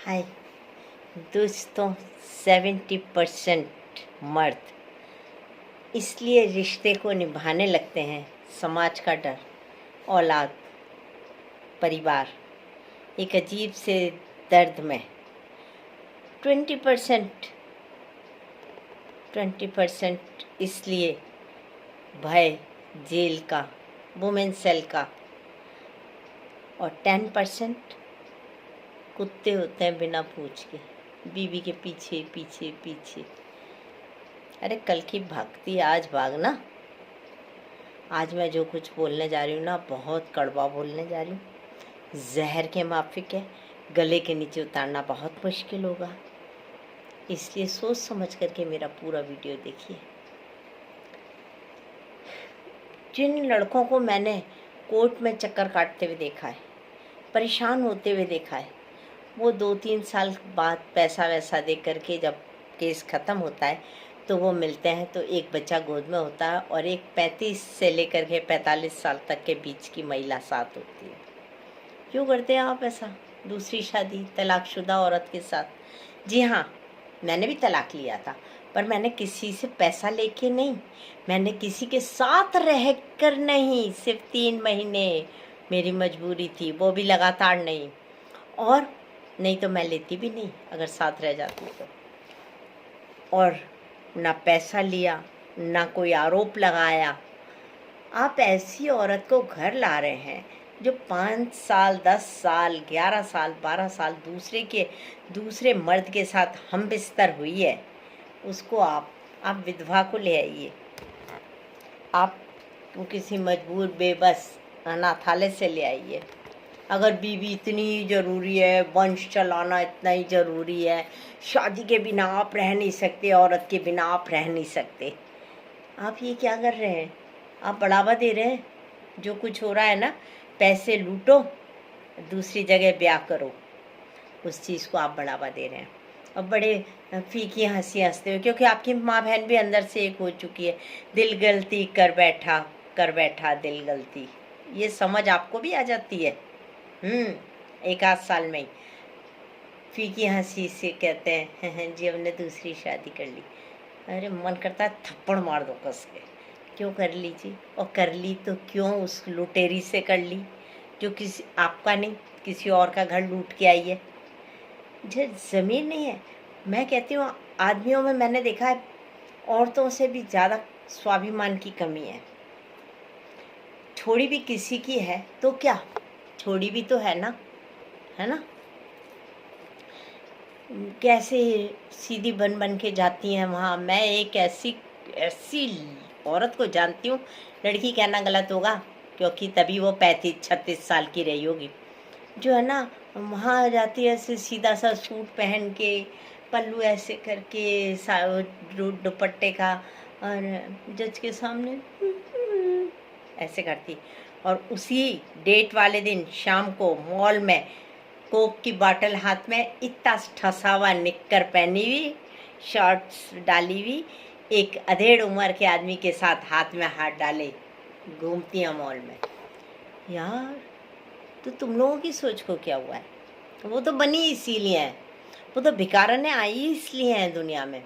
हाय दोस्तों, 70% मर्द इसलिए रिश्ते को निभाने लगते हैं। समाज का डर, औलाद, परिवार, एक अजीब से दर्द में 20% इसलिए भय, जेल का, वुमेन सेल का, और 10% कुत्ते होते हैं बिना पूछ के, बीवी के पीछे पीछे पीछे। अरे कल की भक्ति आज भागना। आज मैं जो कुछ बोलने जा रही हूँ ना, बहुत कड़वा बोलने जा रही हूँ, जहर के माफिक है। गले के नीचे उतारना बहुत मुश्किल होगा, इसलिए सोच समझ करके मेरा पूरा वीडियो देखिए। जिन लड़कों को मैंने कोर्ट में चक्कर काटते हुए देखा है, परेशान होते हुए देखा है, वो 2-3 साल बाद पैसा वैसा दे करके जब केस ख़त्म होता है तो वो मिलते हैं तो एक बच्चा गोद में होता है और एक 35 से लेकर के 45 साल तक के बीच की महिला साथ होती है। क्यों करते हैं आप ऐसा? दूसरी शादी तलाकशुदा औरत के साथ। जी हाँ, मैंने भी तलाक लिया था, पर मैंने किसी से पैसा लेके नहीं, मैंने किसी के साथ रह कर नहीं। सिर्फ 3 महीने मेरी मजबूरी थी, वो भी लगातार नहीं, और नहीं तो मैं लेती भी नहीं अगर साथ रह जाती तो। और ना पैसा लिया, ना कोई आरोप लगाया। आप ऐसी औरत को घर ला रहे हैं जो 5 साल, 10 साल, 11 साल, 12 साल दूसरे मर्द के साथ हम बिस्तर हुई है, उसको आप विधवा को ले आइए। आप किसी मजबूर बेबस अनाथालय से ले आइए। अगर बीवी इतनी ज़रूरी है, वंश चलाना इतना ही ज़रूरी है, शादी के बिना आप रह नहीं सकते, औरत के बिना आप रह नहीं सकते, आप ये क्या कर रहे हैं? आप बढ़ावा दे रहे हैं। जो कुछ हो रहा है ना, पैसे लूटो, दूसरी जगह ब्याह करो, उस चीज़ को आप बढ़ावा दे रहे हैं। और बड़े फीकी हंसी हंसते हो, क्योंकि आपकी माँ बहन भी अंदर से एक हो चुकी है। दिल गलती कर बैठा दिल गलती, ये समझ आपको भी आ जाती है। 1 आध साल में ही फीकी हंसी से कहते हैं जी हमने दूसरी शादी कर ली। अरे मन करता है थप्पड़ मार दो कस के। क्यों कर ली जी? और कर ली तो क्यों उस लुटेरी से कर ली जो किसी आपका नहीं, किसी और का घर लूट के आई है? जो ज़मीन नहीं है। मैं कहती हूँ आदमियों में मैंने देखा है औरतों से भी ज़्यादा स्वाभिमान की कमी है। छोड़ी भी किसी की है तो क्या, छोड़ी भी तो है ना? कैसे सीधी बन के जाती हैं वहाँ। मैं एक ऐसी औरत को जानती हूँ, लड़की कहना गलत होगा क्योंकि तभी वो 35-36 साल की रही होगी, जो है ना वहाँ जाती है ऐसे सीधा सा सूट पहन के, पल्लू ऐसे करके, दुपट्टे का, और जज के सामने ऐसे करती। और उसी डेट वाले दिन शाम को मॉल में कोक की बाटल हाथ में, इतना ठसा हुआ निक्कर पहनी हुई, शॉर्ट्स डाली हुई, एक अधेड़ उम्र के आदमी के साथ हाथ में हाथ डाले घूमती हैं मॉल में। यार तो तुम लोगों की सोच को क्या हुआ है? वो तो बनी इसीलिए है, वो तो भिखारने आई इसलिए हैं दुनिया में,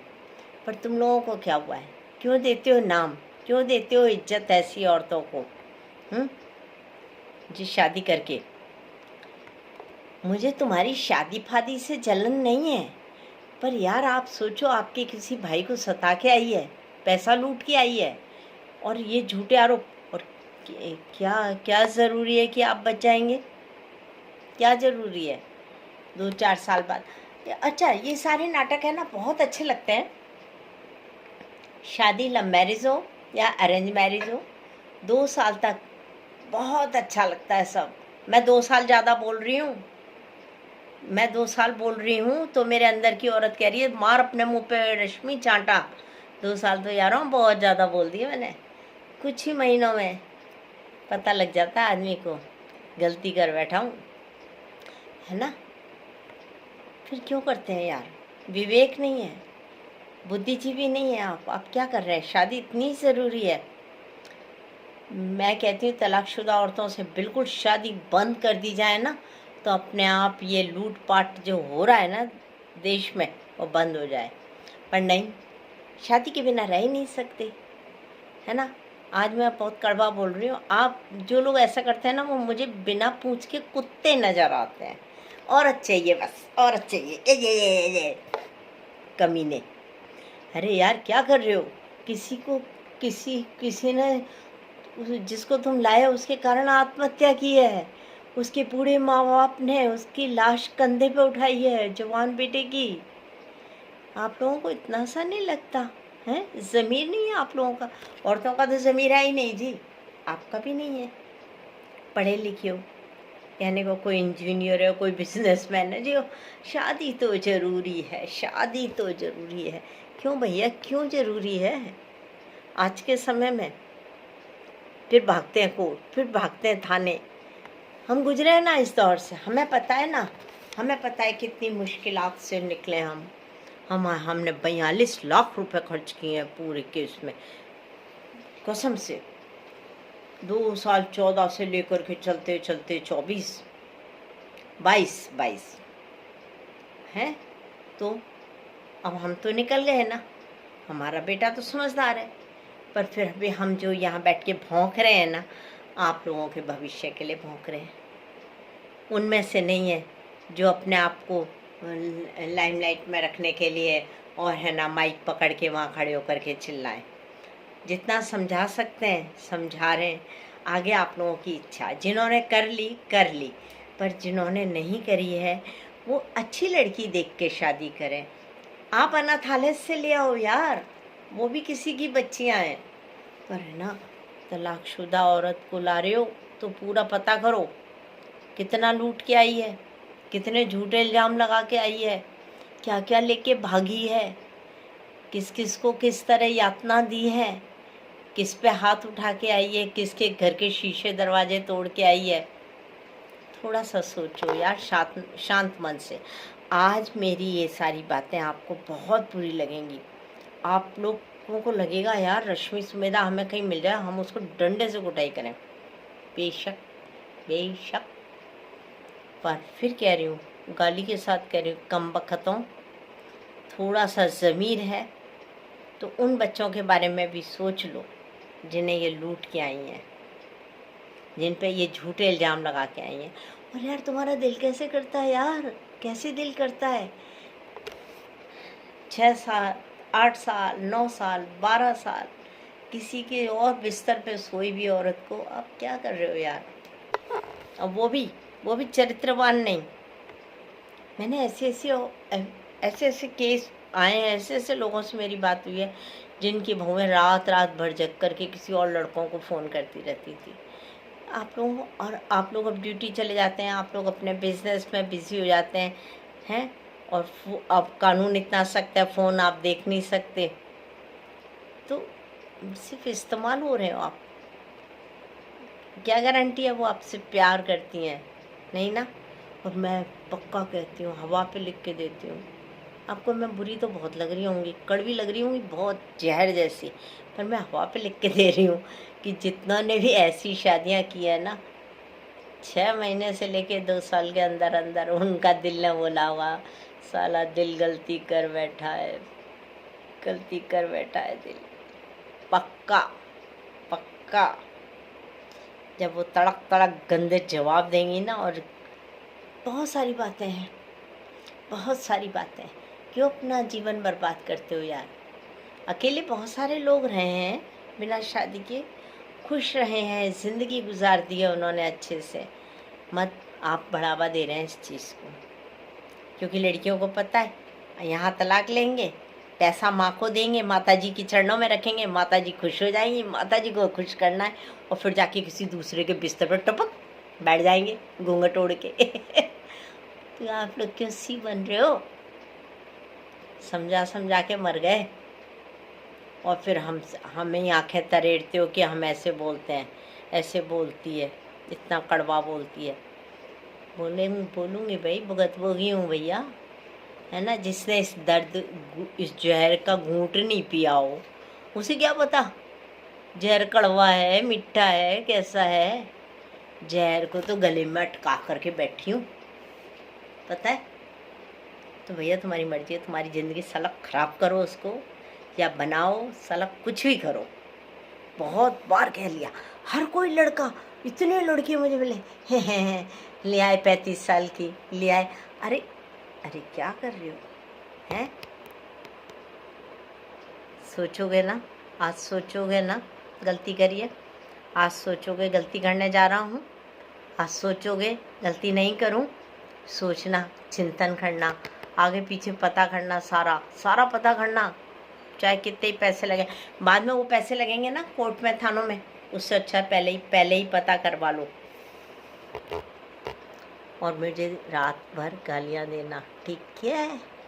पर तुम लोगों को क्या हुआ है? क्यों देते हो नाम, क्यों देते हो इज्जत ऐसी औरतों को? जी शादी करके। मुझे तुम्हारी शादी फादी से जलन नहीं है, पर यार आप सोचो, आपके किसी भाई को सता के आई है, पैसा लूट के आई है, और ये झूठे आरोप। और क्या ज़रूरी है कि आप बच जाएंगे? क्या ज़रूरी है 2-4 साल बाद? अच्छा ये सारे नाटक है ना, बहुत अच्छे लगते हैं। शादी लव मैरिज हो या अरेंज मैरिज हो, 2 साल तक बहुत अच्छा लगता है सब। मैं 2 साल ज़्यादा बोल रही हूँ, मैं 2 साल बोल रही हूँ तो मेरे अंदर की औरत कह रही है मार अपने मुंह पे रश्मि चांटा। 2 साल तो यार बहुत ज़्यादा बोल दिया मैंने। कुछ ही महीनों में पता लग जाता है आदमी को गलती कर बैठा हूँ, है ना? फिर क्यों करते हैं यार? विवेक नहीं है, बुद्धिजीवी नहीं है आप क्या कर रहे हैं? शादी इतनी ज़रूरी है। मैं कहती हूँ तलाकशुदा औरतों से बिल्कुल शादी बंद कर दी जाए ना, तो अपने आप ये लूट-पाट जो हो रहा है ना देश में, वो बंद हो जाए। पर नहीं, शादी के बिना रह ही नहीं सकते, है ना? आज मैं बहुत कड़वा बोल रही हूँ। आप जो लोग ऐसा करते हैं ना, वो मुझे बिना पूछ के कुत्ते नज़र आते हैं। औरत चाहिए बस, औरत चाहिए, ये कमीने। अरे यार, क्या कर रहे हो? किसी को किसी ने जिसको तुम लाए हो उसके कारण आत्महत्या की है। उसके बूढ़े माँ बाप ने उसकी लाश कंधे पे उठाई है, जवान बेटे की। आप लोगों को इतना सा नहीं लगता है? ज़मीर नहीं है आप लोगों का? औरतों का तो ज़मीर है ही नहीं जी, आपका भी नहीं है। पढ़े लिखे हो, यानी को कोई इंजीनियर है, कोई बिजनेसमैन है जी, शादी तो ज़रूरी है, शादी तो ज़रूरी है। क्यों भैया, क्यों ज़रूरी है आज के समय में? फिर भागते हैं कोर्ट, फिर भागते हैं थाने। हम गुजरे हैं ना इस दौर से, हमें पता है ना, हमें पता है कितनी मुश्किलात से निकले हमने 42 लाख रुपए खर्च किए हैं पूरे केस में, कसम से। 2 साल 14 से लेकर के चलते चलते 22 हैं। तो अब हम तो निकल गए ना, हमारा बेटा तो समझदार है। पर फिर भी हम जो यहाँ बैठ के भौंक रहे हैं ना, आप लोगों के भविष्य के लिए भौंक रहे हैं। उनमें से नहीं है जो अपने आप को लाइमलाइट में रखने के लिए और है ना माइक पकड़ के वहाँ खड़े होकर के चिल्लाएं। जितना समझा सकते हैं समझा रहे हैं। आगे आप लोगों की इच्छा, जिन्होंने कर ली, पर जिन्होंने नहीं करी है वो अच्छी लड़की देख के शादी करें। आप अनाथालय से ले आओ यार, वो भी किसी की बच्चियां हैं। पर है ना, तलाकशुदा औरत को ला रहे हो तो पूरा पता करो कितना लूट के आई है, कितने झूठे इल्ज़ाम लगा के आई है, क्या क्या लेके भागी है, किस किस को किस तरह यातना दी है, किस पे हाथ उठा के आई है, किसके घर के शीशे दरवाजे तोड़ के आई है। थोड़ा सा सोचो यार, शांत मन से। आज मेरी ये सारी बातें आपको बहुत बुरी लगेंगी। आप लोगों को लगेगा यार रश्मि सुमेधा हमें कहीं मिल जाए, हम उसको डंडे से कुटाई करें। बेशक, पर फिर कह रही हूँ, गाली के साथ कह रही हूँ, कमबख्तों, थोड़ा सा ज़मीर है तो उन बच्चों के बारे में भी सोच लो जिन्हें ये लूट के आई हैं, जिन पे ये झूठे इल्ज़ाम लगा के आई हैं। और यार तुम्हारा दिल कैसे करता है यार, कैसे दिल करता है? 6 साल, 8 साल, 9 साल, 12 साल किसी के और बिस्तर पे सोई भी औरत को आप क्या कर रहे हो यार? और वो भी चरित्रवान नहीं। मैंने ऐसे केस आए हैं, ऐसे लोगों से मेरी बात हुई है जिनकी बहुएं रात भर जग करके किसी और लड़कों को फ़ोन करती रहती थी। आप लोग अब ड्यूटी चले जाते हैं, आप लोग अपने बिजनेस में बिजी हो जाते हैं और अब कानून इतना सख्त है, फ़ोन आप देख नहीं सकते, तो सिर्फ इस्तेमाल हो रहे हो आप। क्या गारंटी है वो आपसे प्यार करती हैं? नहीं ना। और मैं पक्का कहती हूँ, हवा पे लिख के देती हूँ। आपको मैं बुरी तो बहुत लग रही होंगी, कड़वी लग रही होंगी, बहुत जहर जैसी, पर मैं हवा पे लिख के दे रही हूँ कि जितना ने भी ऐसी शादियाँ की है ना, 6 महीने से लेके 2 साल के अंदर अंदर उनका दिल ने बोला हुआ, साला दिल गलती कर बैठा है दिल। पक्का जब वो तड़क गंदे जवाब देंगी ना, और बहुत सारी बातें हैं। क्यों अपना जीवन बर्बाद करते हो यार? अकेले बहुत सारे लोग रहे हैं बिना शादी के, खुश रहे हैं, ज़िंदगी गुजार दी है उन्होंने अच्छे से। मत आप बढ़ावा दे रहे हैं इस चीज़ को, क्योंकि लड़कियों को पता है यहाँ तलाक लेंगे, पैसा माँ को देंगे, माता जी के चरणों में रखेंगे, माता जी खुश हो जाएंगी, माता जी को खुश करना है, और फिर जाके किसी दूसरे के बिस्तर पर टपक बैठ जाएंगे घूंघट ओढ़ के। तो आप लोग क्यों सी बन रहे हो? समझा के मर गए, और फिर हमें ही आँखें तरेड़ते हो कि हम ऐसे बोलते हैं, ऐसे बोलती है, इतना कड़वा बोलती है। बोलूँगी भाई, भुगत भोगी हूँ भैया, है ना। जिसने इस जहर का घूंट नहीं पिया हो, उसे क्या पता जहर कड़वा है, मीठा है, कैसा है। जहर को तो गले में अटका करके बैठी हूँ, पता है? तो भैया तुम्हारी मर्जी है, तुम्हारी ज़िंदगी साला ख़राब करो उसको या बनाओ, साला कुछ भी करो। बहुत बार कह लिया, हर कोई लड़का, इतने लड़के मुझे मिले, हैं ले आए 35 साल की, ले आए। अरे अरे क्या कर रही हो हैं? सोचोगे ना, आज सोचोगे ना गलती करिए, आज सोचोगे गलती करने जा रहा हूँ, आज सोचोगे गलती नहीं करूँ, सोचना, चिंतन करना, आगे पीछे पता करना, सारा सारा पता करना, चाहे कितने ही पैसे लगे। बाद में वो पैसे लगेंगे ना कोर्ट में, थानों में, उससे अच्छा पहले ही पता करवा लो। और मुझे रात भर गालियाँ देना, ठीक है?